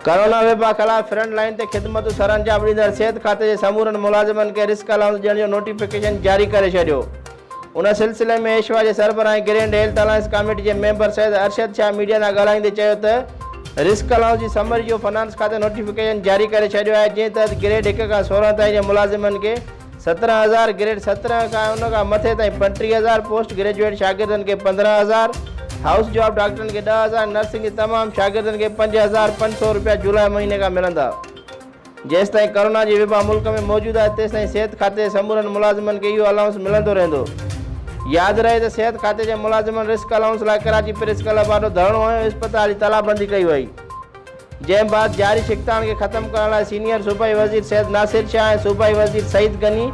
Corona Veeba खिलाफ front line ते खिदमत सरअंजाम ॾींदड़ सिहत खाते जे समूरनि मुलाज़िमन खे रिस्क अलाउंस ॾियण जो नोटिफिकेशन जारी करे छॾियो। उन सिलसिले में एशवा जे सरबराही ग्रैंड हेल्थ अलायंस कमेटी जे मेंबर सैयद अरशद शाह मीडिया सां ॻाल्हाईंदे चयो त रिस्क अलाउंस जी समरी जो फाइनेंस खाते नोटिफिकेशन जारी करे छॾियो आहे, जंहिं तहत ग्रेड 1 खां 16 ताईं जे मुलाज़िमन खे 17,000, ग्रेड 17 खां उन खां मथे ताईं 35,000, पोस्ट ग्रेजुएट शागिर्दनि खे 15,000, हाउस जॉब डॉक्टरनि खे 10,000, नर्सिंग जे तमामु शागिर्दनि खे 5,500 रुपया जुलाई महीने खां मिलंदा। जेसि ताईं कोरोना जी विबा मुल्क में मौजूदु आहे तेसि ताईं सिहत खाते जे समूरनि मुलाज़िमनि खे इहो अलाउंस मिलंदो रहंदो। यादि रहे त सिहत खाते जे मुलाज़िमनि रिस्क अलाउंस लाइ कराची प्रेस क्लब ॾाढो धरणो ऐं इस्पताल जी तालाबंदी कई वई, जंहिं बाद जारी शिकतान खे ख़त्म करण लाइ सीनियर सूबाई वज़ीर सैयद नासिर शाह ऐं सूबाई वज़ीर Saeed Ghani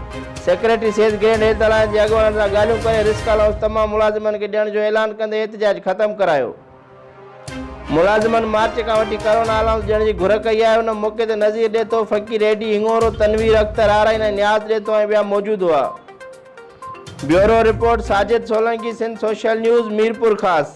secretary Syed grand health alliance जे अॻुवाननि सां ॻाल्हियूं करे रिस्क अलाउंस तमामु मुलाज़िमनि खे ॾियण जो ऐलान कंदे एहतिजाज ख़त्म करायो। मुलाज़िमनि मार्च खां वठी कोरोना अलाउंस ॾियण जी घुर कई आहे। उन मौक़े ते नज़ीर ॾेतो, फ़कीर रेडी, हिंगोरो, तनवीर अख्तर, आराइन ऐं न्याज़ ॾेतो ऐं ॿिया मौजूदु हुआ। Bureau report Sajid Solanki, Sindh social news, Mirpur Khas.